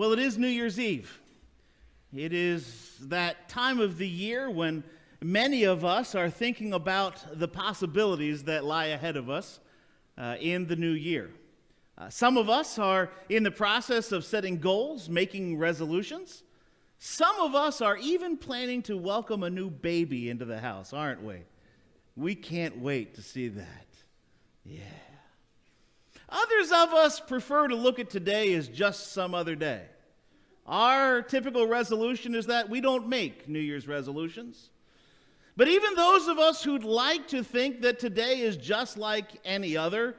Well, it is New Year's Eve. It is that time of the year when many of us are thinking about the possibilities that lie ahead of us in the new year. Some of us are in the process of setting goals, making resolutions. Some of us are even planning to welcome a new baby into the house, aren't we? We can't wait to see that. Yeah. Others of us prefer to look at today as just some other day. Our typical resolution is that we don't make New Year's resolutions. But even those of us who'd like to think that today is just like any other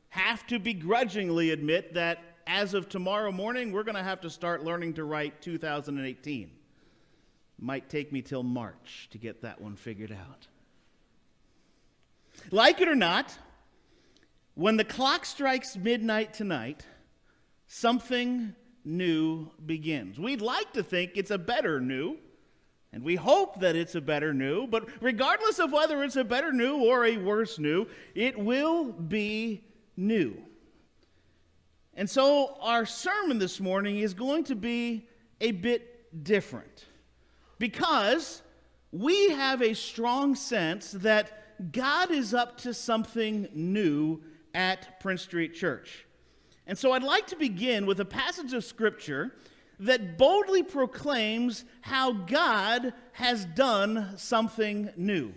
have to begrudgingly admit that as of tomorrow morning, we're going to have to start learning to write 2018. Might take me till March to get that one figured out. Like it or not, when the clock strikes midnight tonight, something new begins. We'd like to think it's a better new, and we hope that it's a better new, but regardless of whether it's a better new or a worse new, it will be new. And so our sermon this morning is going to be a bit different because we have a strong sense that God is up to something new at Prince Street Church. And so I'd like to begin with a passage of Scripture that boldly proclaims how God has done something new.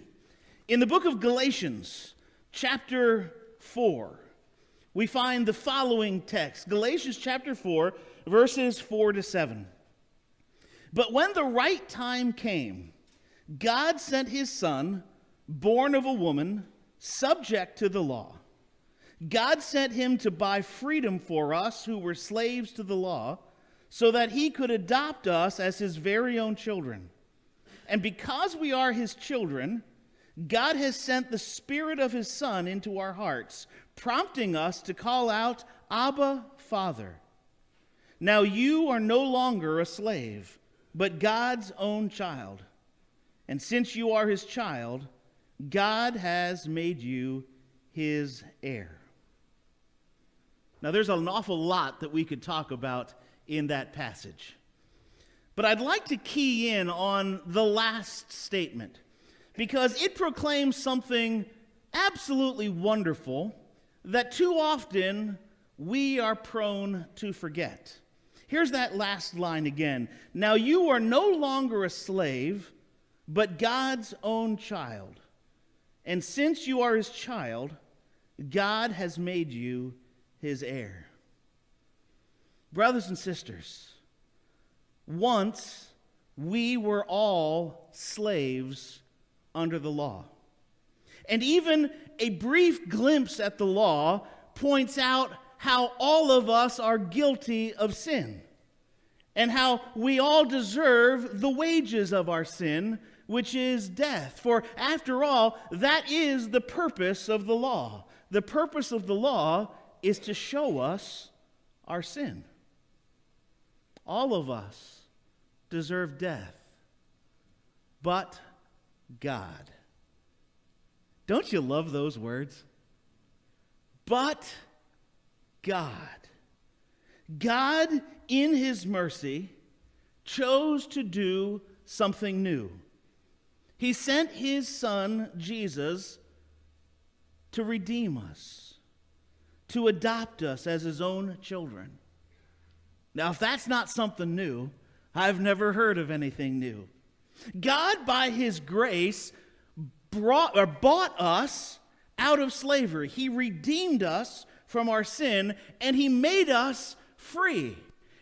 In the book of Galatians, chapter 4, we find the following text. Galatians chapter 4, verses 4 to 7. But when the right time came, God sent his Son, born of a woman, subject to the law. God sent him to buy freedom for us who were slaves to the law, so that he could adopt us as his very own children. And because we are his children, God has sent the Spirit of his Son into our hearts, prompting us to call out, Abba, Father. Now you are no longer a slave, but God's own child. And since you are his child, God has made you his heir. Now, there's an awful lot that we could talk about in that passage. But I'd like to key in on the last statement because it proclaims something absolutely wonderful that too often we are prone to forget. Here's that last line again. Now you are no longer a slave, but God's own child. And since you are his child, God has made you his heir. Brothers and sisters, once we were all slaves under the law. And even a brief glimpse at the law points out how all of us are guilty of sin and how we all deserve the wages of our sin, which is death. For after all, that is the purpose of the law. The purpose of the law is to show us our sin. All of us deserve death, but God. Don't you love those words? But God. God, in his mercy, chose to do something new. He sent his Son, Jesus, to redeem us, to adopt us as his own children. Now, if that's not something new, I've never heard of anything new. God, by his grace, bought us out of slavery. He redeemed us from our sin, and he made us free.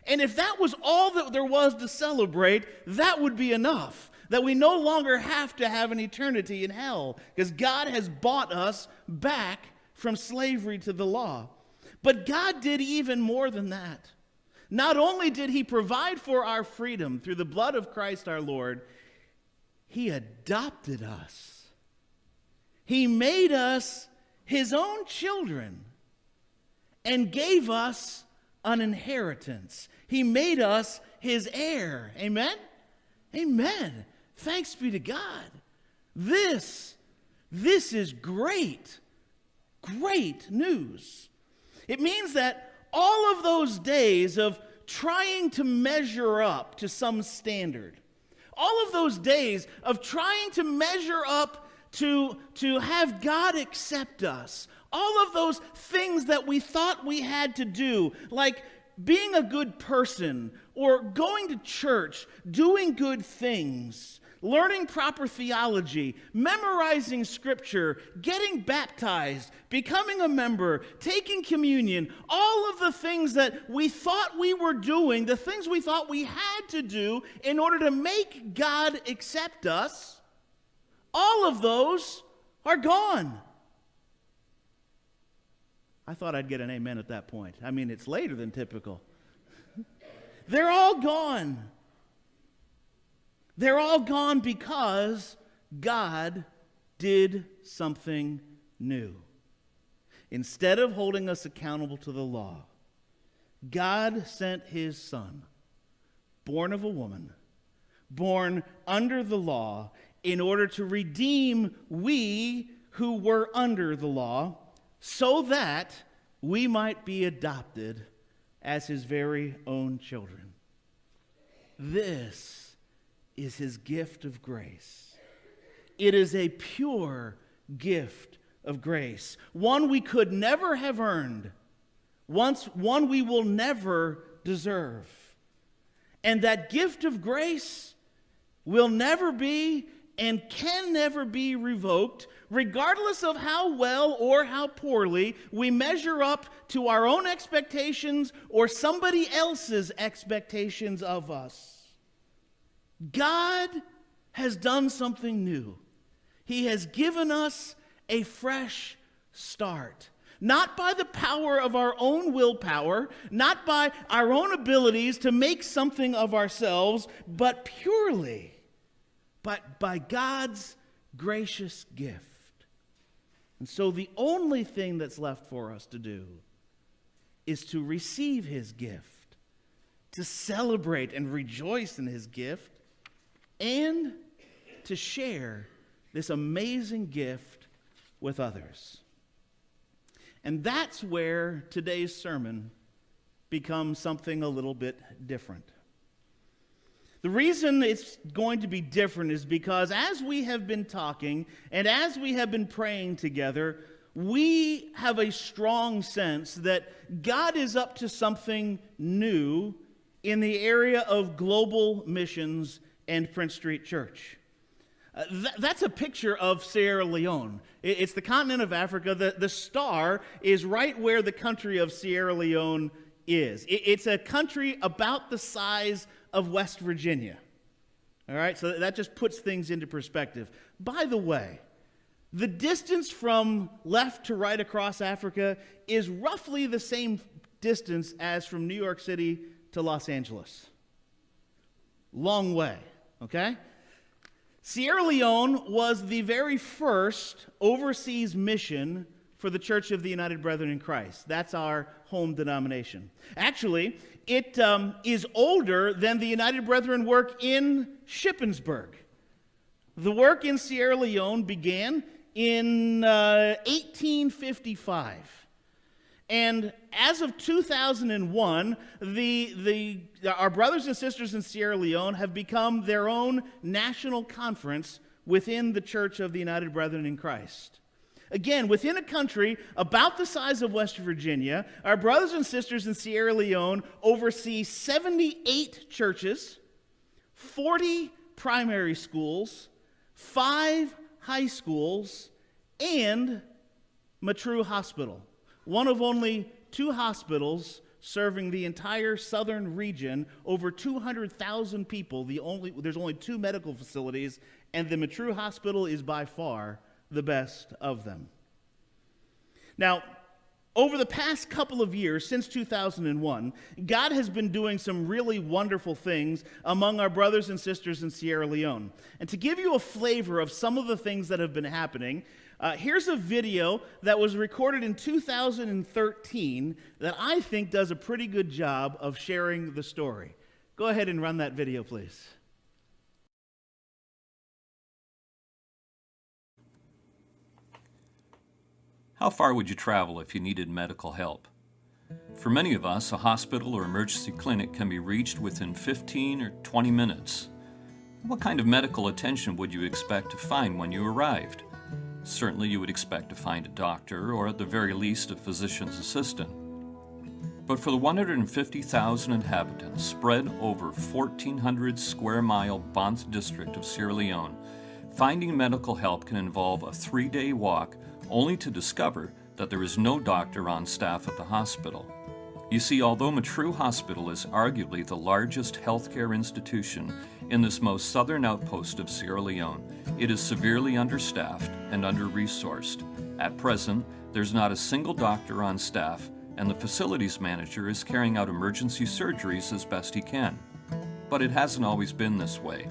And if that was all that there was to celebrate, that would be enough. That we no longer have to have an eternity in hell, because God has bought us back from slavery to the law. But God did even more than that. Not only did he provide for our freedom through the blood of Christ our Lord, he adopted us. He made us his own children and gave us an inheritance. He made us his heir. Amen? Amen. Thanks be to God. This is great, great news. It means that all of those days of trying to measure up to some standard. All of those days of trying to measure up to have God accept us. All of those things that we thought we had to do, like being a good person or going to church, doing good things, learning proper theology, memorizing scripture, getting baptized, becoming a member, taking communion, all of the things that we thought we were doing, the things we thought we had to do in order to make God accept us, all of those are gone. I thought I'd get an amen at that point. I mean, it's later than typical. They're all gone. They're all gone because God did something new. Instead of holding us accountable to the law, God sent his Son, born of a woman, born under the law, in order to redeem we who were under the law, so that we might be adopted as his very own children. This is his gift of grace. It is a pure gift of grace, one we could never have earned, one we will never deserve. And that gift of grace will never be and can never be revoked, regardless of how well or how poorly we measure up to our own expectations or somebody else's expectations of us. God has done something new. He has given us a fresh start. Not by the power of our own willpower, not by our own abilities to make something of ourselves, but purely by God's gracious gift. And so the only thing that's left for us to do is to receive his gift, to celebrate and rejoice in his gift, and to share this amazing gift with others. And that's where today's sermon becomes something a little bit different. The reason it's going to be different is because as we have been talking and as we have been praying together, we have a strong sense that God is up to something new in the area of global missions and Prince Street Church. That's a picture of Sierra Leone. It's the continent of Africa. The star is right where the country of Sierra Leone is. It's a country about the size of West Virginia. All right, so that just puts things into perspective. By the way, the distance from left to right across Africa is roughly the same distance as from New York City to Los Angeles. Long way, okay? Sierra Leone was the very first overseas mission for the Church of the United Brethren in Christ. That's our home denomination. Actually, it is older than the United Brethren work in Shippensburg. The work in Sierra Leone began in 1855. And as of 2001, our brothers and sisters in Sierra Leone have become their own national conference within the Church of the United Brethren in Christ. Again, within a country about the size of West Virginia, our brothers and sisters in Sierra Leone oversee 78 churches, 40 primary schools, 5 high schools, and Mattru Hospital, one of only 2 hospitals serving the entire southern region, over 200,000 people. There's only 2 medical facilities, and the Mattru Hospital is by far the best of them. Now, over the past couple of years, since 2001, God has been doing some really wonderful things among our brothers and sisters in Sierra Leone. And to give you a flavor of some of the things that have been happening, here's a video that was recorded in 2013 that I think does a pretty good job of sharing the story. Go ahead and run that video, please. How far would you travel if you needed medical help? For many of us, a hospital or emergency clinic can be reached within 15 or 20 minutes. What kind of medical attention would you expect to find when you arrived? Certainly you would expect to find a doctor, or at the very least a physician's assistant. But for the 150,000 inhabitants spread over 1,400 square mile Banff district of Sierra Leone, finding medical help can involve a 3-day walk, only to discover that there is no doctor on staff at the hospital. You see, although Mattru Hospital is arguably the largest healthcare institution in this most southern outpost of Sierra Leone, it is severely understaffed and under-resourced. At present, there's not a single doctor on staff, and the facilities manager is carrying out emergency surgeries as best he can. But it hasn't always been this way.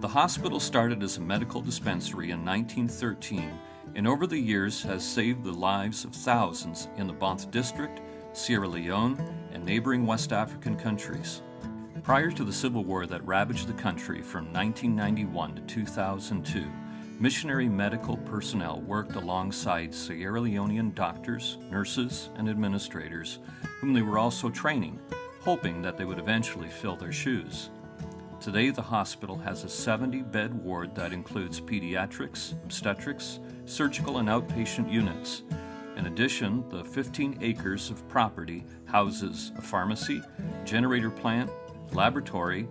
The hospital started as a medical dispensary in 1913, and over the years has saved the lives of thousands in the Banff district, Sierra Leone, and neighboring West African countries. Prior to the civil war that ravaged the country from 1991 to 2002, missionary medical personnel worked alongside Sierra Leonean doctors, nurses, and administrators, whom they were also training, hoping that they would eventually fill their shoes. Today, the hospital has a 70-bed ward that includes pediatrics, obstetrics, surgical, and outpatient units. In addition, the 15 acres of property houses a pharmacy, generator plant, laboratory,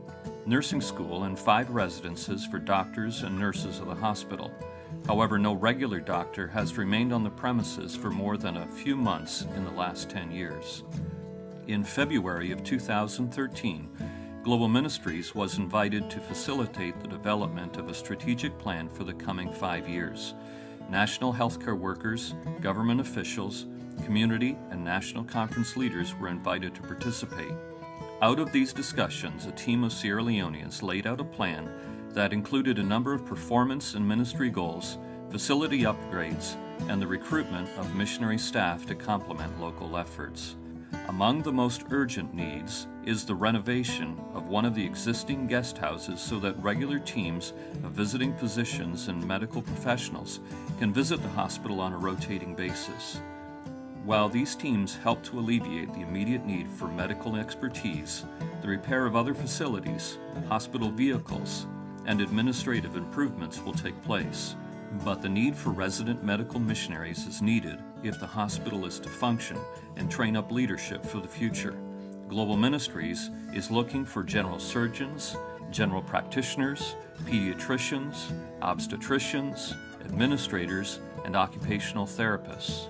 nursing school, and 5 residences for doctors and nurses of the hospital. However, no regular doctor has remained on the premises for more than a few months in the last 10 years. In February of 2013, Global Ministries was invited to facilitate the development of a strategic plan for the coming 5 years. National healthcare workers, government officials, community, and national conference leaders were invited to participate. Out of these discussions, a team of Sierra Leoneans laid out a plan that included a number of performance and ministry goals, facility upgrades, and the recruitment of missionary staff to complement local efforts. Among the most urgent needs is the renovation of one of the existing guest houses so that regular teams of visiting physicians and medical professionals can visit the hospital on a rotating basis. While these teams help to alleviate the immediate need for medical expertise, the repair of other facilities, hospital vehicles, and administrative improvements will take place. But the need for resident medical missionaries is needed if the hospital is to function and train up leadership for the future. Global Ministries is looking for general surgeons, general practitioners, pediatricians, obstetricians, administrators, and occupational therapists.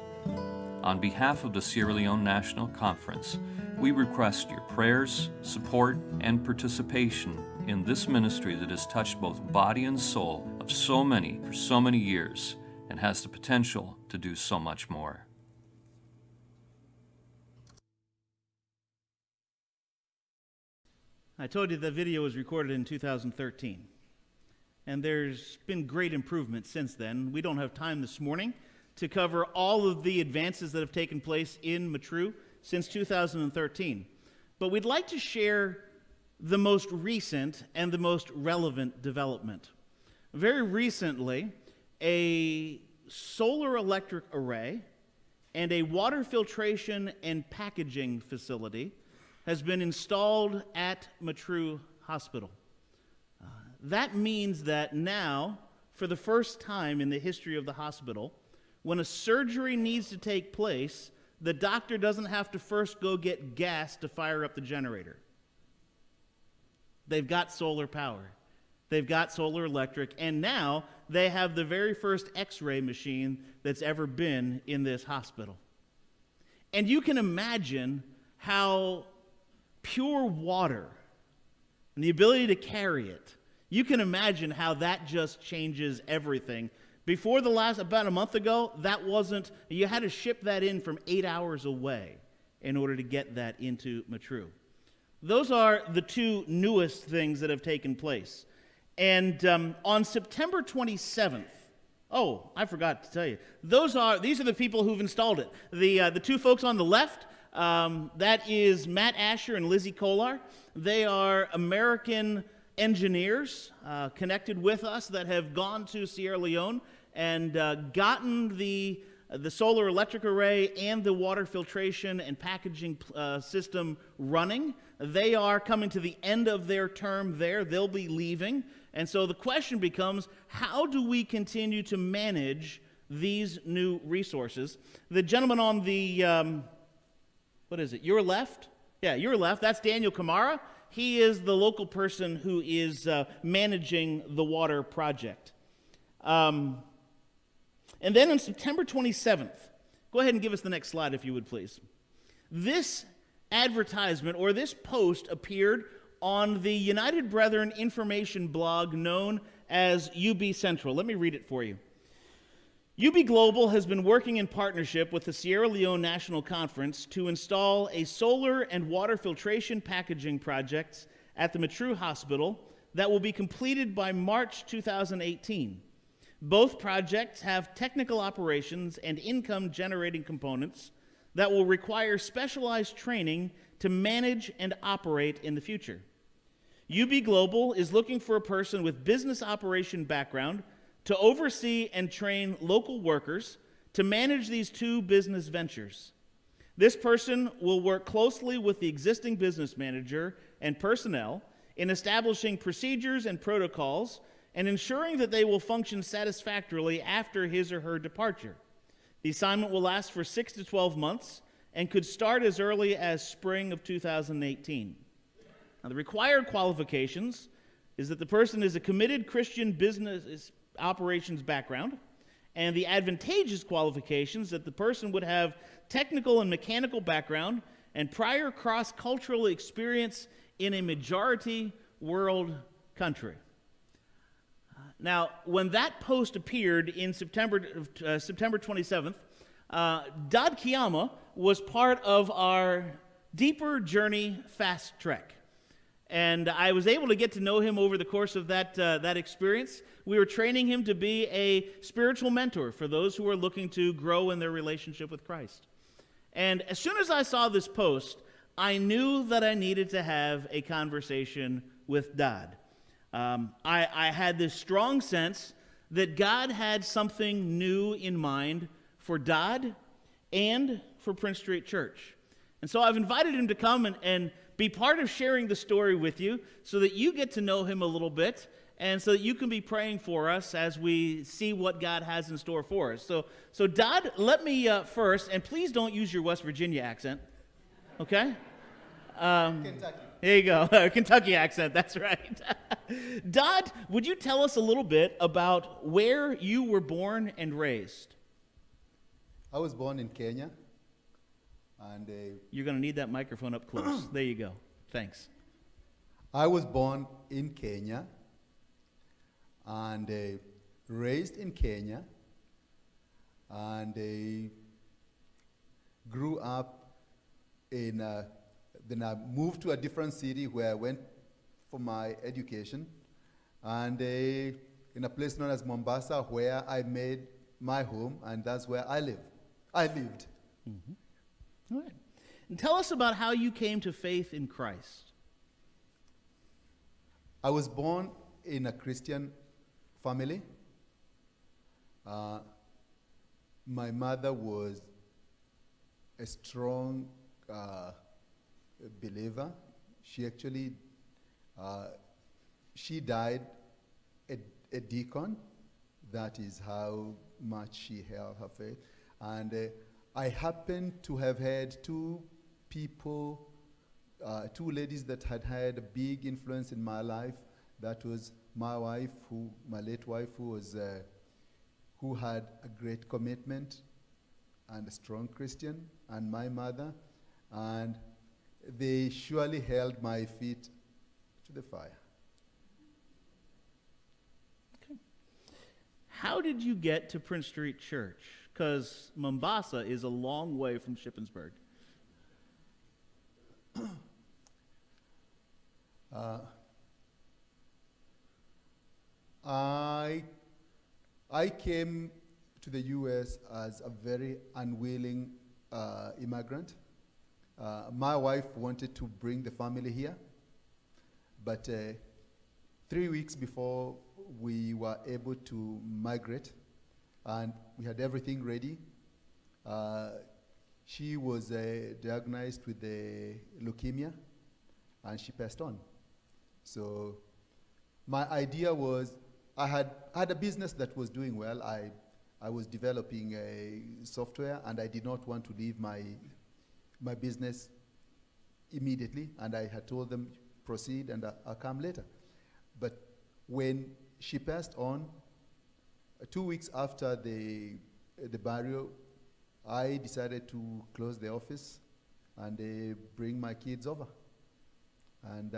On behalf of the Sierra Leone National Conference, we request your prayers, support, and participation in this ministry that has touched both body and soul of so many for so many years and has the potential to do so much more. I told you the video was recorded in 2013, and there's been great improvement since then. We don't have time this morning to cover all of the advances that have taken place in Mattru since 2013, but we'd like to share the most recent and the most relevant development. Very recently, a solar electric array and a water filtration and packaging facility has been installed at Mattru Hospital. That means that now, for the first time in the history of the hospital, when a surgery needs to take place, the doctor doesn't have to first go get gas to fire up the generator. They've got solar power. They've got solar electric, and now they have the very first X-ray machine that's ever been in this hospital. And you can imagine how pure water and the ability to carry it, you can imagine how that just changes everything. Before about a month ago, you had to ship that in from 8 hours away in order to get that into Mattru. Those are the two newest things that have taken place. And on September 27th, I forgot to tell you, these are the people who've installed it. The two folks on the left, that is Matt Asher and Lizzie Kolar. They are American engineers connected with us that have gone to Sierra Leone and gotten the the solar electric array and the water filtration and packaging system running. They are coming to the end of their term there. They'll be leaving. And so the question becomes, how do we continue to manage these new resources? The gentleman on the, what is it, your left? Yeah, your left. That's Daniel Kamara. He is the local person who is managing the water project. And then on September 27th, go ahead and give us the next slide if you would please. This advertisement or this post appeared on the United Brethren information blog known as UB Central. Let me read it for you. UB Global has been working in partnership with the Sierra Leone National Conference to install a solar and water filtration packaging project at the Mattru Hospital that will be completed by March 2018. Both projects have technical operations and income-generating components that will require specialized training to manage and operate in the future. UB Global is looking for a person with business operation background to oversee and train local workers to manage these two business ventures. This person will work closely with the existing business manager and personnel in establishing procedures and protocols and ensuring that they will function satisfactorily after his or her departure. The assignment will last for 6 to 12 months and could start as early as spring of 2018. Now, the required qualifications is that the person is a committed Christian business operations background, and the advantageous qualifications that the person would have technical and mechanical background and prior cross-cultural experience in a majority world country. Now, when that post appeared in September 27th, Dod Kiama was part of our Deeper Journey Fast Trek. And I was able to get to know him over the course of that experience. We were training him to be a spiritual mentor for those who are looking to grow in their relationship with Christ. And as soon as I saw this post, I knew that I needed to have a conversation with Dod. I had this strong sense that God had something new in mind for Dod and for Prince Street Church. And so I've invited him to come and be part of sharing the story with you so that you get to know him a little bit and so that you can be praying for us as we see what God has in store for us. So Dod, let me first, and please don't use your West Virginia accent, okay? Kentucky. There you go, Kentucky accent, that's right. Dod, would you tell us a little bit about where you were born and raised? I was born in Kenya. And you're going to need that microphone up close. There you go. Thanks. I was born in Kenya and raised in Kenya and grew up in, then I moved to a different city where I went for my education and in a place known as Mombasa where I made my home, and that's where I lived. Mm-hmm. All right. And tell us about how you came to faith in Christ. I was born in a Christian family. My mother was a strong believer. She actually, she died a deacon. That is how much she held her faith. And I happen to have had two ladies that had a big influence in my life. That was my wife, my late wife, who had a great commitment and a strong Christian, and my mother, and they surely held my feet to the fire. Okay. How did you get to Prince Street Church? Because Mombasa is a long way from Shippensburg. I came to the U.S. as a very unwilling immigrant. My wife wanted to bring the family here, but 3 weeks before we were able to migrate, and we had everything ready, She was diagnosed with leukemia, and she passed on. So my idea was, I had a business that was doing well. I was developing a software, and I did not want to leave my business immediately, and I had told them, proceed, and I'll come later. But when she passed on, 2 weeks after the burial, I decided to close the office and bring my kids over. And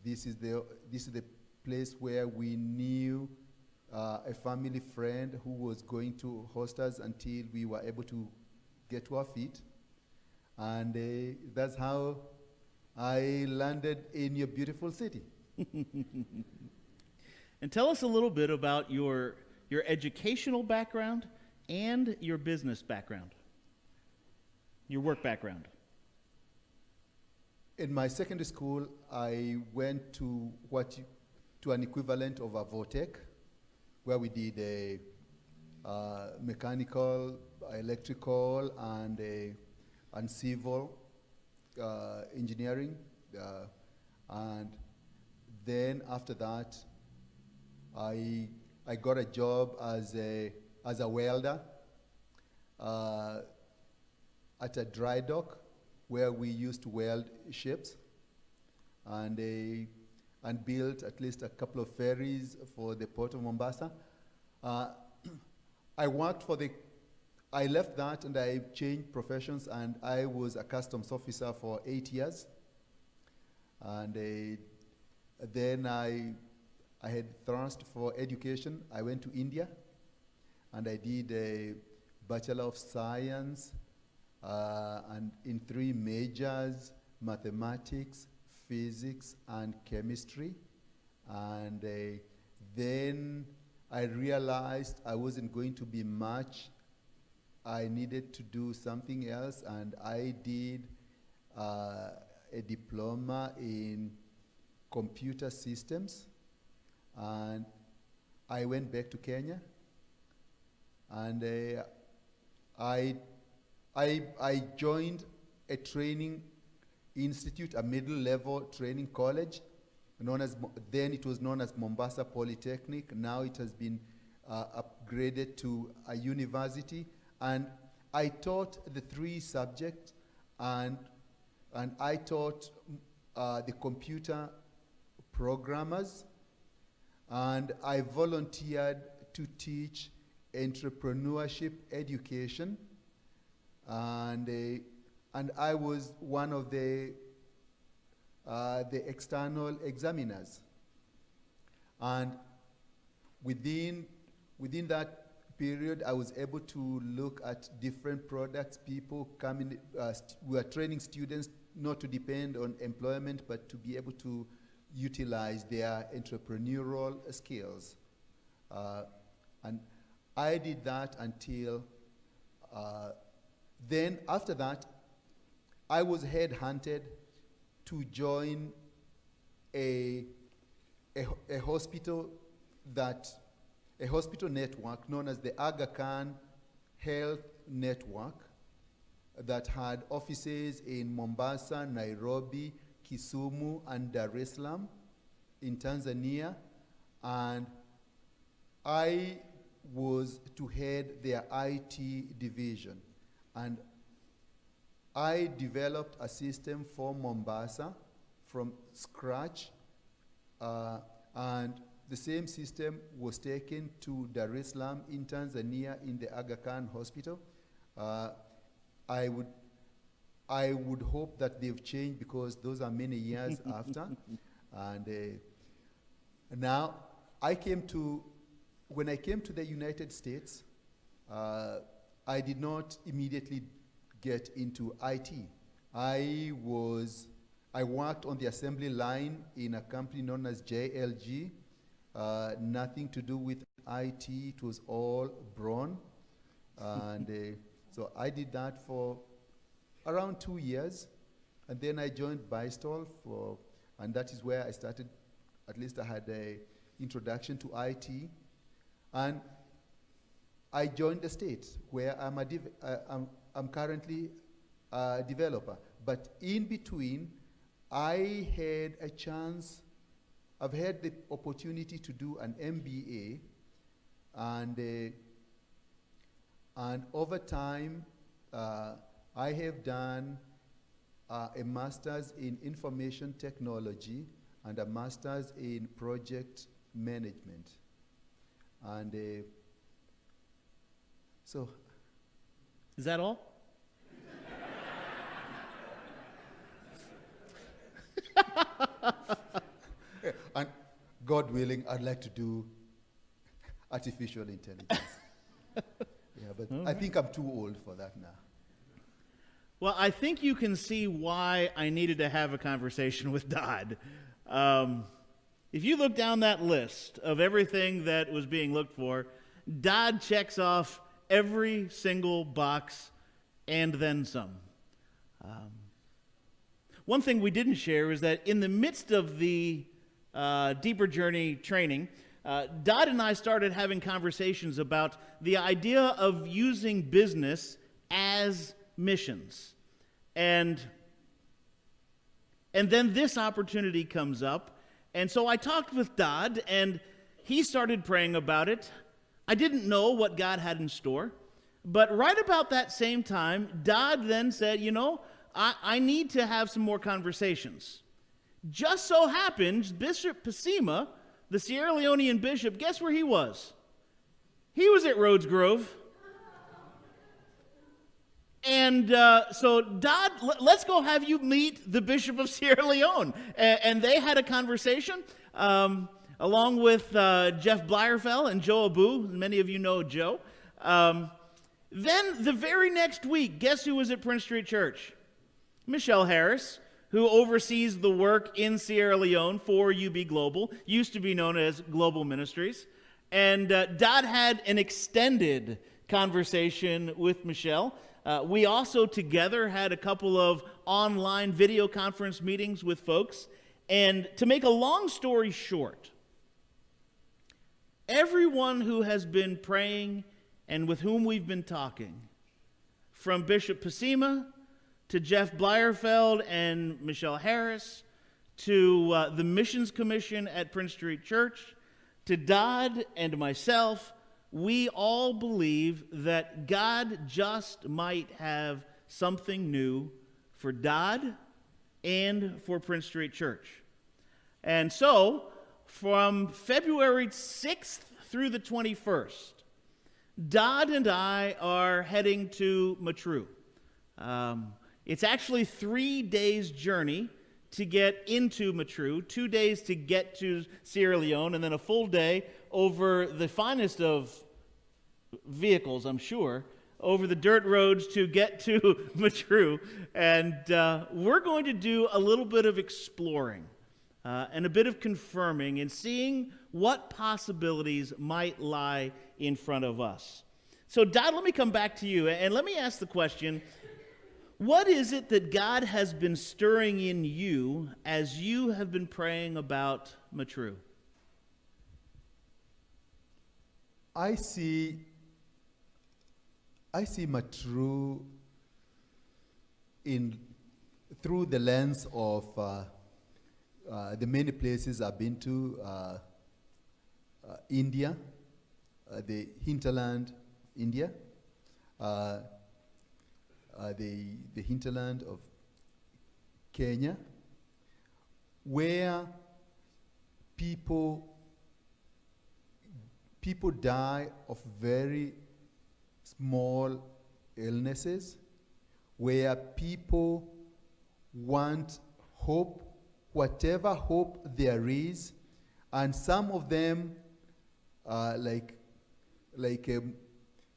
this is the place where we knew a family friend who was going to host us until we were able to get to our feet. And that's how I landed in your beautiful city. And tell us a little bit about your educational background and your business background, your work background. In my secondary school, I went to an equivalent of a VOTEC, where we did a mechanical, electrical, and civil engineering. And then after that, I got a job as a welder at a dry dock where we used to weld ships, and built at least a couple of ferries for the port of Mombasa. I left that and I changed professions, and I was a customs officer for 8 years. And then I had thrust for education. I went to India, and I did a Bachelor of Science and in 3 majors: mathematics, physics, and chemistry. And then I realized I wasn't going to be much. I needed to do something else, and I did a diploma in computer systems. And I went back to Kenya, and I joined a training institute, a middle-level training college, then it was known as Mombasa Polytechnic. Now it has been upgraded to a university, and I taught the 3 subjects, and I taught the computer programmers, and I volunteered to teach entrepreneurship education, and I was one of the external examiners. And within that period, I was able to look at different products. People coming, we are training students not to depend on employment, but to be able to utilize their entrepreneurial skills. And I did that until, then after that, I was headhunted to join a hospital network known as the Aga Khan Health Network that had offices in Mombasa, Nairobi, Kisumu, and Dar es Salaam in Tanzania. And I was to head their IT division. And I developed a system for Mombasa from scratch, and the same system was taken to Dar es Salaam in Tanzania in the Aga Khan Hospital. I would hope that they've changed, because those are many years after. And now when I came to the United States, I did not immediately get into IT. I worked on the assembly line in a company known as JLG, nothing to do with IT. It was all Braun. And so I did that for around 2 years. And then I joined Bystol and that is where I started, at least I had an introduction to IT. And I joined the States, where I'm currently a developer. But in between, I've had the opportunity to do an MBA, and over time, I have done a master's in information technology and a master's in project management. And so. Is that all? And God willing, I'd like to do artificial intelligence. Yeah, but I think I'm too old for that now. Well, I think you can see why I needed to have a conversation with Dod. If you look down that list of everything that was being looked for, Dod checks off every single box and then some. One thing we didn't share is that in the midst of the Deeper Journey training, Dod and I started having conversations about the idea of using business as missions. And then this opportunity comes up. And so I talked with Dod, and he started praying about it. I didn't know what God had in store. But right about that same time, Dod then said, I need to have some more conversations. Just so happens, Bishop Pasima, the Sierra Leonean bishop, guess where he was? He was at Rhodes Grove. And so, Dod, let's go have you meet the Bishop of Sierra Leone. And they had a conversation along with Jeff Blierfeld and Joe Abu. Many of you know Joe. Then the very next week, guess who was at Prince Street Church? Michelle Harris, who oversees the work in Sierra Leone for UB Global, used to be known as Global Ministries. And Dod had an extended conversation with Michelle. We also together had a couple of online video conference meetings with folks. And to make a long story short, everyone who has been praying and with whom we've been talking, from Bishop Pasima to Jeff Blierfeld and Michelle Harris, to the Missions Commission at Prince Street Church, to Dod and myself, we all believe that God just might have something new for Dod and for Prince Street Church. And so, from February 6th through the 21st, Dod and I are heading to Mattru. It's actually 3 days' journey to get into Mattru, 2 days to get to Sierra Leone, and then a full day over the finest of vehicles, I'm sure, over the dirt roads to get to Mattru. And we're going to do a little bit of exploring and a bit of confirming and seeing what possibilities might lie in front of us. So, Dod, let me come back to you, and let me ask the question, what is it that God has been stirring in you as you have been praying about Mattru? I see Mattru through the lens of the many places I've been to, India, the hinterland, India, the hinterland of Kenya, where people die of very small illnesses, where people want hope, whatever hope there is, and some of them, like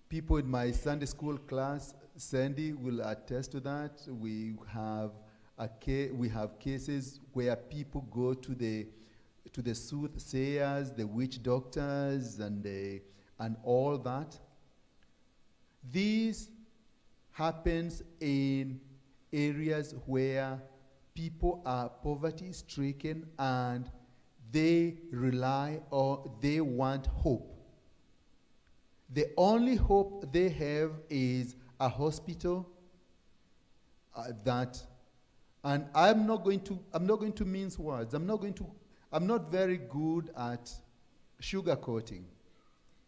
people in my Sunday school class, Sandy will attest to that. We have cases where people go to the soothsayers, the witch doctors, and all that. This happens in areas where people are poverty-stricken and they rely or they want hope. The only hope they have is a hospital and I'm not going to mince words. I'm not very good at sugarcoating,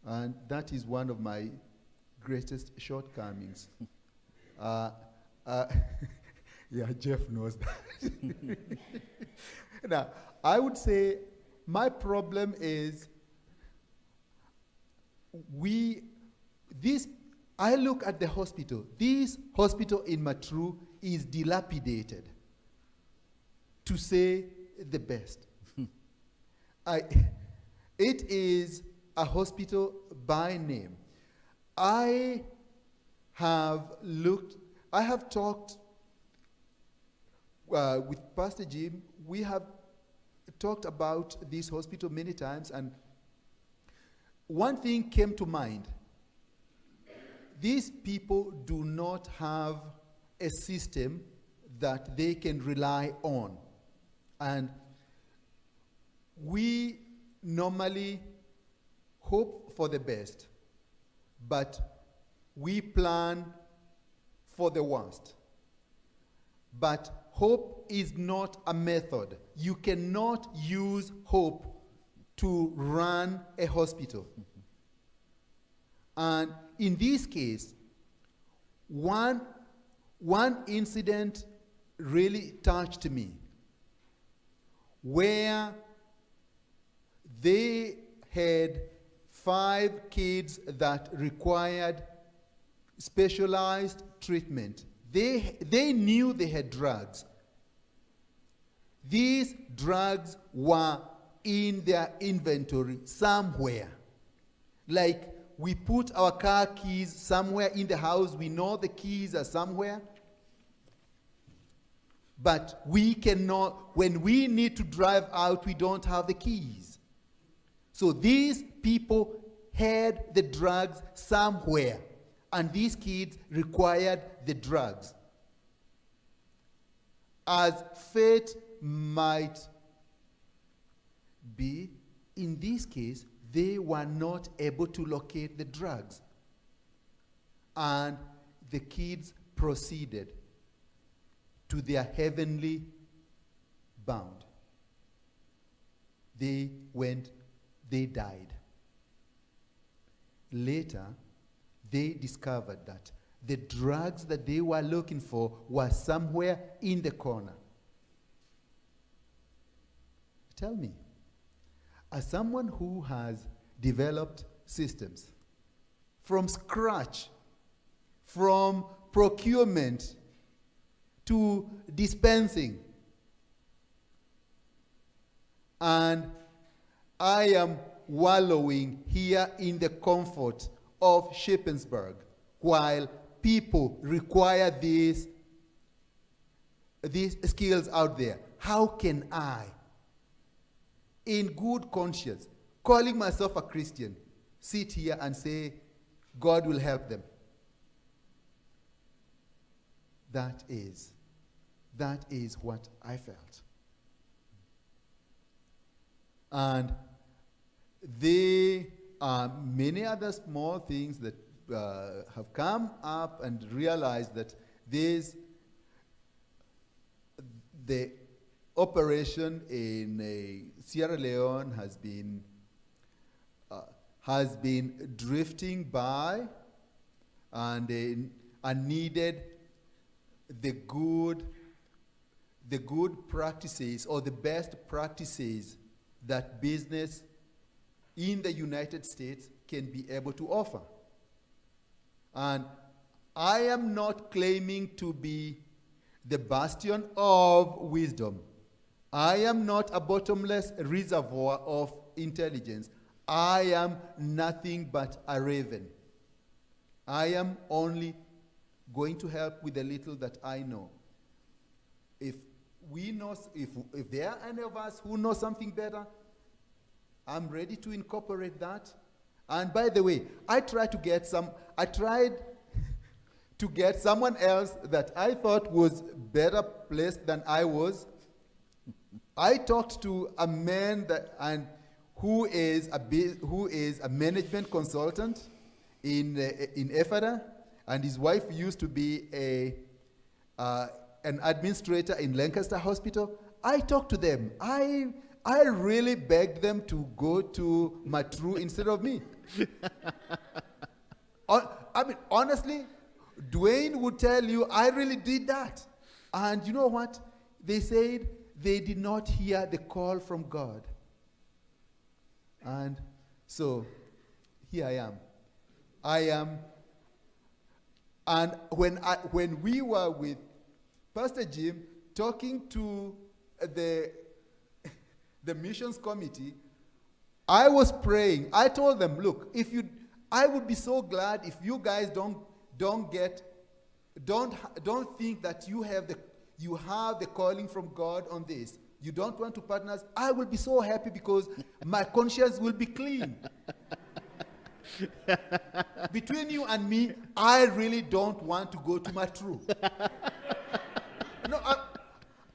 and that is one of my greatest shortcomings. Yeah, Jeff knows that. Now, I would say my problem is I look at the hospital. This hospital in Mattru is dilapidated, to say the best. It is a hospital by name. I have talked with Pastor Jim. We have talked about this hospital many times, and one thing came to mind. These people do not have a system that they can rely on. And we normally hope for the best, but we plan for the worst. But hope is not a method. You cannot use hope to run a hospital. And in this case, one incident really touched me, where they had 5 kids that required specialized treatment. They knew they had drugs. These drugs were in their inventory somewhere. Like, we put our car keys somewhere in the house. We know the keys are somewhere. But we cannot, when we need to drive out, we don't have the keys. So these people had the drugs somewhere, and these kids required the drugs. As fate might be, in this case, they were not able to locate the drugs. And the kids proceeded to their heavenly bound. They died. Later, they discovered that the drugs that they were looking for were somewhere in the corner. Tell me, as someone who has developed systems from scratch, from procurement to dispensing, and I am wallowing here in the comfort of Church-Shippensburg while people require these skills out there. How can I, in good conscience, calling myself a Christian, sit here and say, God will help them? That is what I felt. And there are many other small things that have come up, and realized that the operation in Sierra Leone has been drifting by, and needed the good practices, or the best practices that business in the United States can be able to offer. And I am not claiming to be the bastion of wisdom. I am not a bottomless reservoir of intelligence. I am nothing but a raven. I am only going to help with the little that I know. If there are any of us who know something better, I'm ready to incorporate that. And by the way, I tried to get someone else that I thought was better placed than I was. I talked to a man who is a management consultant in Ephrata, and his wife used to be an administrator in Lancaster Hospital. I talked to them. I really begged them to go to Mattru instead of me. I mean, honestly, Dwayne would tell you, I really did that. And you know what? They said they did not hear the call from God. And so, here I am. And when we were with Pastor Jim talking to the missions committee, I was praying. I told them, look, I would be so glad if you guys don't think that you have the calling from God on this. You don't want to partner us. I will be so happy because my conscience will be clean. Between you and me, I really don't want to go to Mattru. No,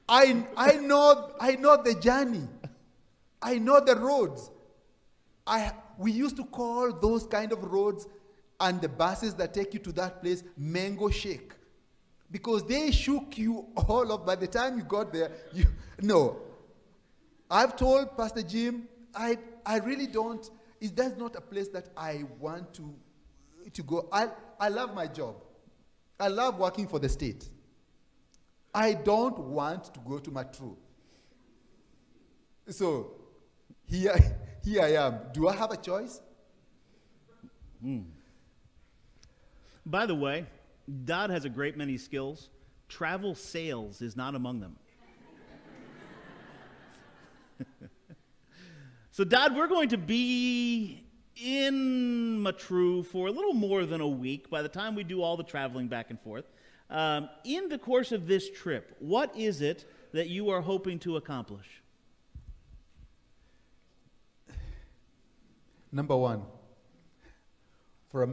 I know the journey. I know the roads. We used to call those kind of roads and the buses that take you to that place mango shake, because they shook you all up. By the time you got there, no. I've told Pastor Jim, I really don't. That's not a place that I want to go. I love my job. I love working for the state. I don't want to go to Mattru. So here I am. Do I have a choice? By the way, Dod has a great many skills. Travel sales is not among them. So, Dod, we're going to be in Mattru for a little more than a week by the time we do all the traveling back and forth. In the course of this trip, what is it that you are hoping to accomplish? Number one, for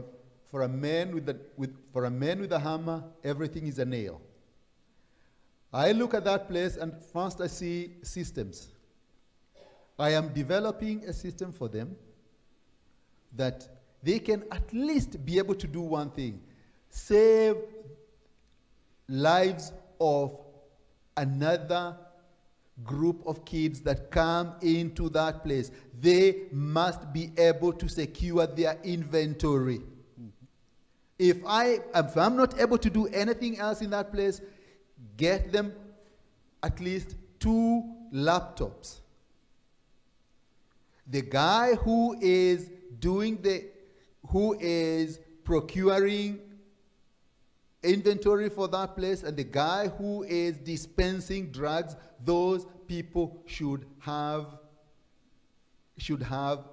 a man with a hammer, everything is a nail. I look at that place and first I see systems. I am developing a system for them that they can at least be able to do one thing: save lives of another group of kids that come into that place. They must be able to secure their inventory. If I'm not able to do anything else in that place, get them at least 2 laptops. The guy who is procuring inventory for that place and the guy who is dispensing drugs, those people should have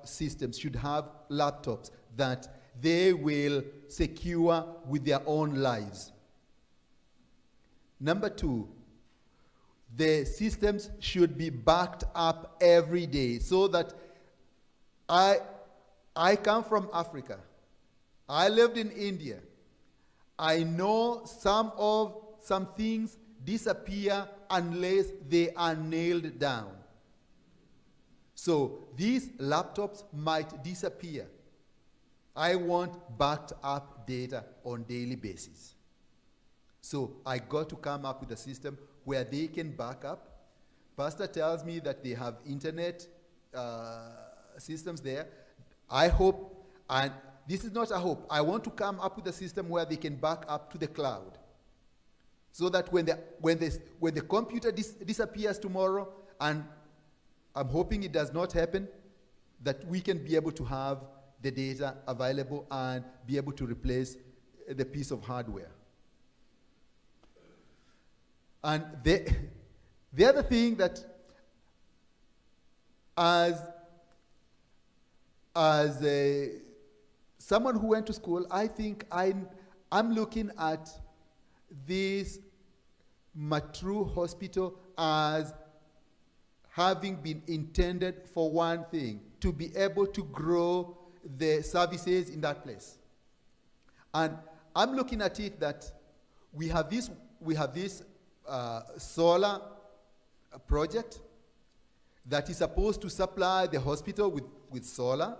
systems, should have laptops that they will secure with their own lives. Number 2, the systems should be backed up every day, so that I come from Africa. I lived in India. I know some things disappear unless they are nailed down. So these laptops might disappear. I want backed up data on daily basis. So I got to come up with a system where they can back up. Pastor tells me that they have internet systems there. I hope, and this is not a hope, I want to come up with a system where they can back up to the cloud, so that when the computer disappears tomorrow, and I'm hoping it does not happen, that we can be able to have the data available and be able to replace the piece of hardware. And the other thing that, as someone who went to school, I think I'm looking at this Mattru Hospital as having been intended for one thing: to be able to grow the services in that place. And I'm looking at it that we have this solar project that is supposed to supply the hospital with solar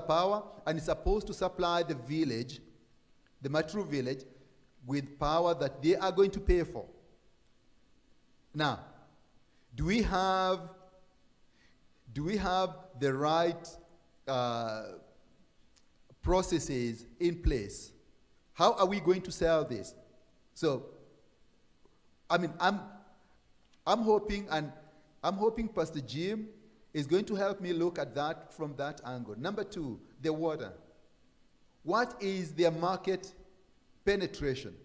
power, and is supposed to supply the village, the Mattru village, with power that they are going to pay for. Now, do we have the right processes in place? How are we going to sell this? So, I mean, I'm hoping Pastor Jim is going to help me look at that from that angle. Number two, the water. What is their market penetration?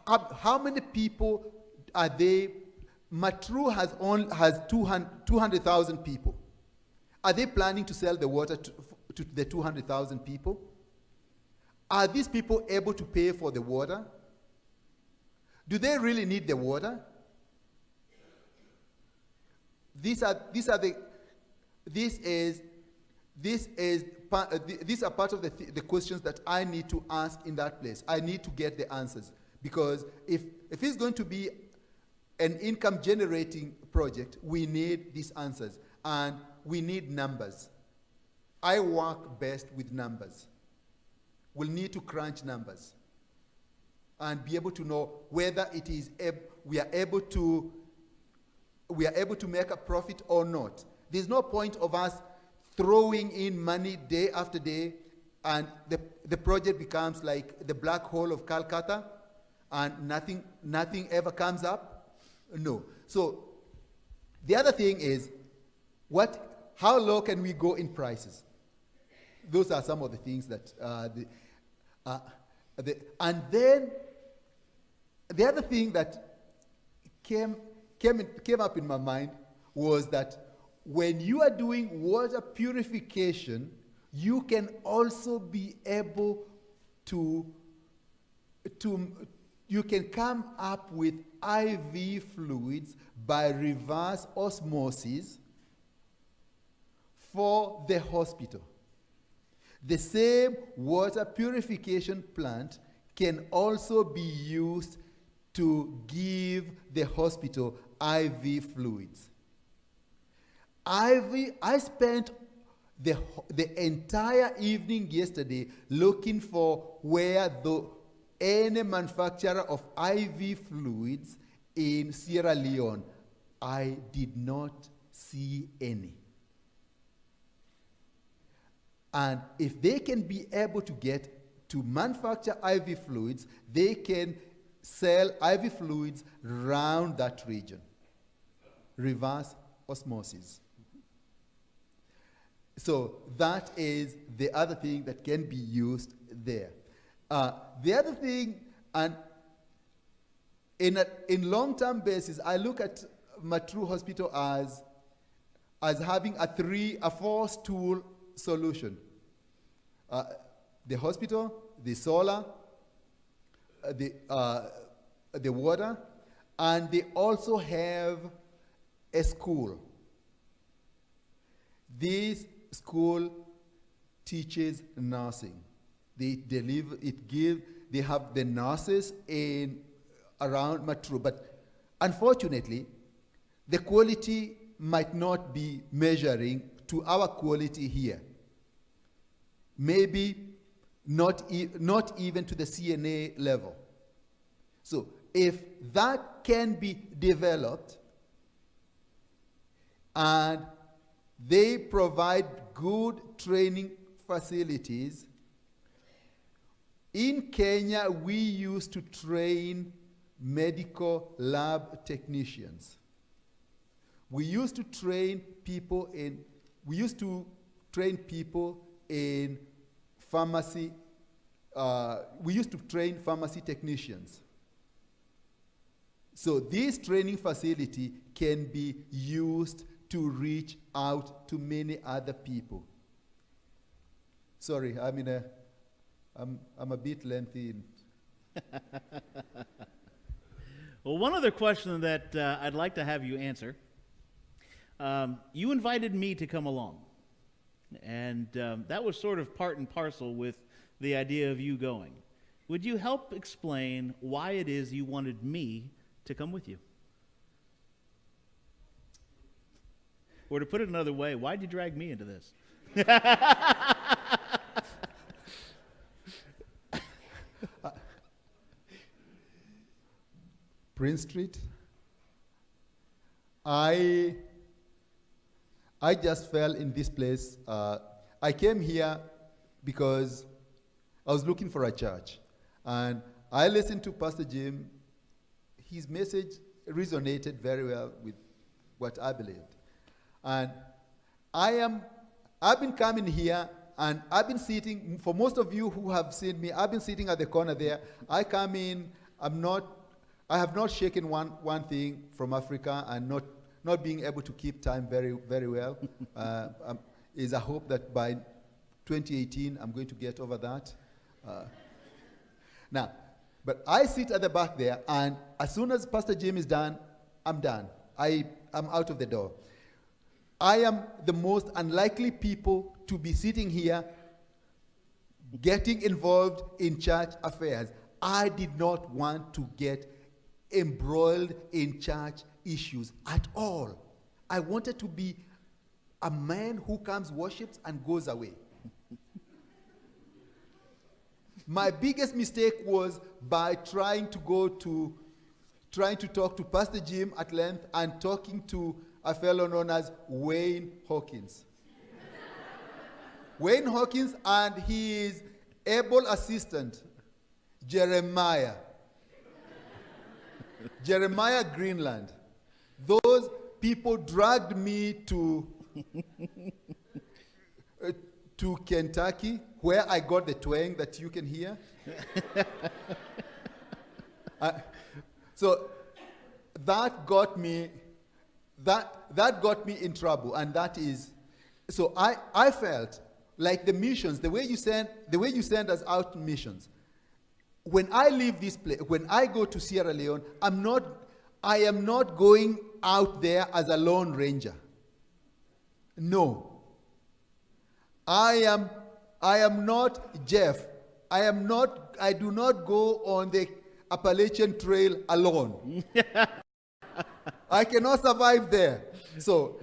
How many people are they? Mattru has 200,000 people. Are they planning to sell the water to the 200,000 people? Are these people able to pay for the water? Do they really need the water? These are part of the questions that I need to ask in that place. I need to get the answers, because if it's going to be an income generating project, we need these answers, and we need numbers. I work best with numbers. We'll need to crunch numbers and be able to know whether it is we are able to make a profit or not. There's no point of us throwing in money day after day, and the project becomes like the black hole of Calcutta, and nothing ever comes up. No. So the other thing is, how low can we go in prices? Those are some of the things that and then the other thing that came up in my mind was that when you are doing water purification, you can also be able you can come up with IV fluids by reverse osmosis for the hospital. The same water purification plant can also be used to give the hospital IV fluids. I spent the entire evening yesterday looking for where any manufacturer of IV fluids in Sierra Leone. I did not see any. And if they can be able to manufacture IV fluids, they can sell IV fluids around that region. Reverse osmosis. So that is the other thing that can be used there. The other thing, and in long-term basis, I look at Mattru Hospital as having a 4-stool solution. The hospital, the solar, the water, and they also have a school. This school teaches nursing. They have the nurses around Mattru, but unfortunately, the quality might not be measuring to our quality here. Maybe not even to the CNA level. So if that can be developed, and they provide good training facilities. In Kenya, we used to train medical lab technicians. We used to train people in pharmacy. We used to train pharmacy technicians. So this training facility can be used to reach out to many other people. Sorry, I'm a bit lengthy. Well, one other question that I'd like to have you answer. You invited me to come along, and that was sort of part and parcel with the idea of you going. Would you help explain why it is you wanted me to come with you? Or to put it another way, why'd you drag me into this? Prince Street. I just fell in this place. I came here because I was looking for a church. And I listened to Pastor Jim. His message resonated very well with what I believed. And I've been coming here, and I've been sitting, for most of you who have seen me, I've been sitting at the corner there. I come in, I have not shaken one thing from Africa, and not being able to keep time very, very well. Is a hope that by 2018, I'm going to get over that. Now, but I sit at the back there, and as soon as Pastor Jim is done, I'm done. I'm out of the door. I am the most unlikely people to be sitting here getting involved in church affairs. I did not want to get embroiled in church issues at all. I wanted to be a man who comes, worships, and goes away. My biggest mistake was by trying to talk to Pastor Jim at length and talking to a fellow known as Wayne Hawkins. Wayne Hawkins and his able assistant, Jeremiah Greenland. Those people dragged me to Kentucky, where I got the twang that you can hear. So that got me in trouble, and that is, so I felt like the missions, the way you send us out in missions. When I leave this place, when I go to Sierra Leone, I am not going out there as a lone ranger. No. I am not Jeff. I do not go on the Appalachian Trail alone. I cannot survive there. So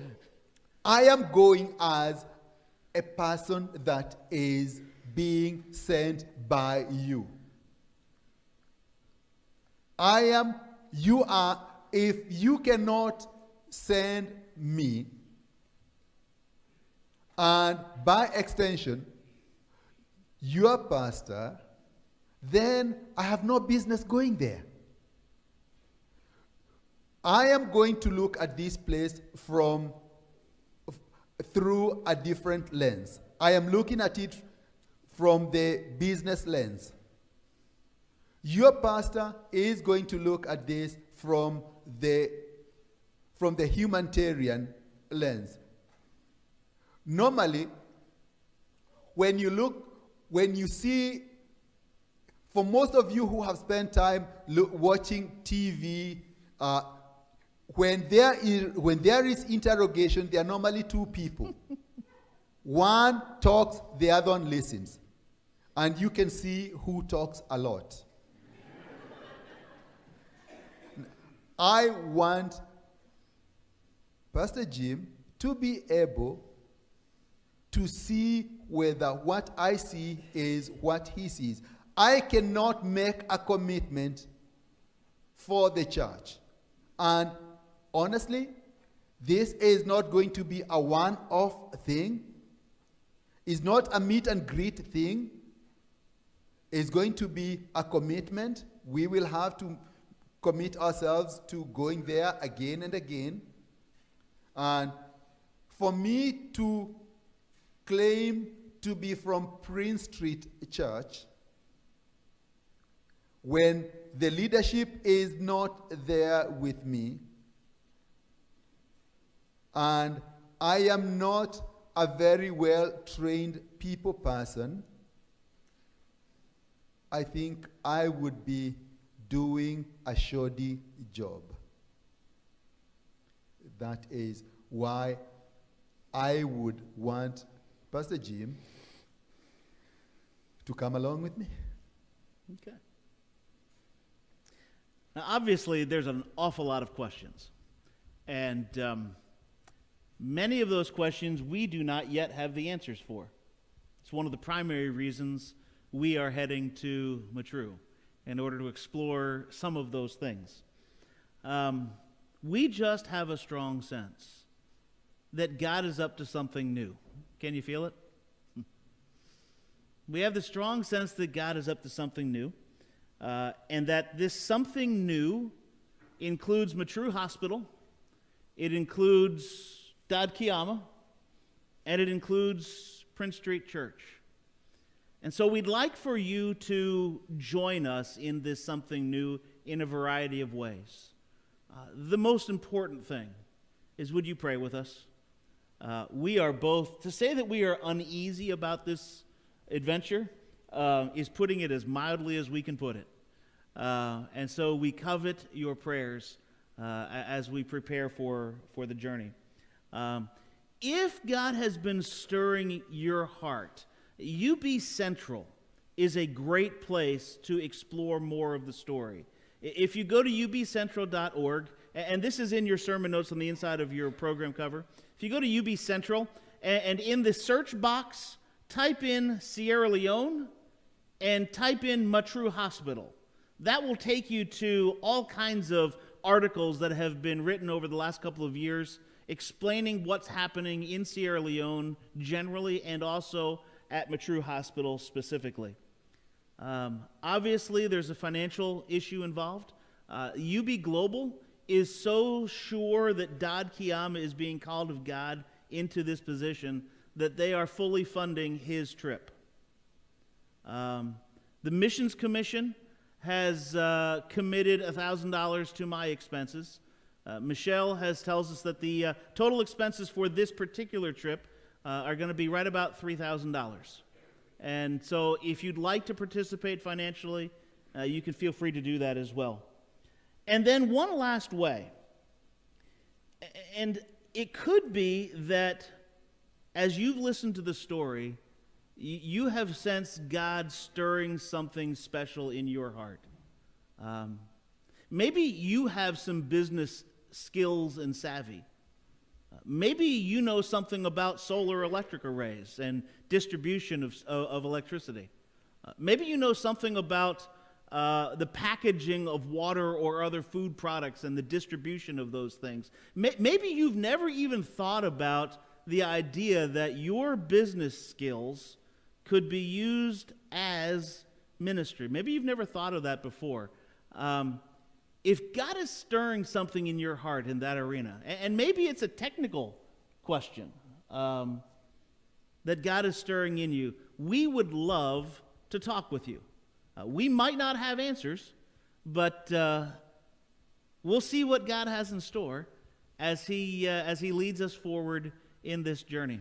I am going as a person that is being sent by you. If you cannot send me, and by extension, your pastor, then I have no business going there. I am going to look at this place through a different lens. I am looking at it from the business lens. Your pastor is going to look at this from the humanitarian lens. Normally, when you see, for most of you who have spent time watching TV, when there is interrogation, there are normally two people. One talks, the other one listens. And you can see who talks a lot. I want Pastor Jim to be able to see whether what I see is what he sees. I cannot make a commitment for the church. And honestly, this is not going to be a one-off thing. It's not a meet and greet thing. It's going to be a commitment. We will have to commit ourselves to going there again and again. And for me to claim to be from Prince Street Church, when the leadership is not there with me, and I am not a very well-trained people person, I think I would be doing a shoddy job. That is why I would want Pastor Jim to come along with me. Okay. Now, obviously, there's an awful lot of questions. And many of those questions we do not yet have the answers for. It's one of the primary reasons we are heading to Mattru, in order to explore some of those things. We just have a strong sense that God is up to something new. Can you feel it? We have the strong sense that God is up to something new, and that this something new includes Mattru Hospital, it includes Dod Kiama, and it includes Prince Street Church. And so we'd like for you to join us in this something new in a variety of ways. The most important thing is, would you pray with us? We are both, to say that we are uneasy about this adventure is putting it as mildly as we can put it. And so we covet your prayers as we prepare for the journey. If God has been stirring your heart, UB Central is a great place to explore more of the story. If you go to ubcentral.org, and this is in your sermon notes on the inside of your program cover, if you go to UB Central, and in the search box, type in Sierra Leone and type in Mattru Hospital. That will take you to all kinds of articles that have been written over the last couple of years explaining what's happening in Sierra Leone generally and also at Mattru Hospital specifically. Obviously, there's a financial issue involved. UB Global is so sure that Dod Kiama is being called of God into this position that they are fully funding his trip. The Missions Commission has committed $1,000 to my expenses. Michelle tells us that the total expenses for this particular trip are going to be right about $3,000. And so if you'd like to participate financially, you can feel free to do that as well. And then one last way, and it could be that as you've listened to the story, you have sensed God stirring something special in your heart. Maybe you have some business skills and savvy. Maybe you know something about solar electric arrays and distribution of electricity. Maybe you know something about the packaging of water or other food products and the distribution of those things. Maybe you've never even thought about the idea that your business skills could be used as ministry. Maybe you've never thought of that before. If God is stirring something in your heart in that arena, and maybe it's a technical question that God is stirring in you, we would love to talk with you. We might not have answers, but we'll see what God has in store as He leads us forward in this journey.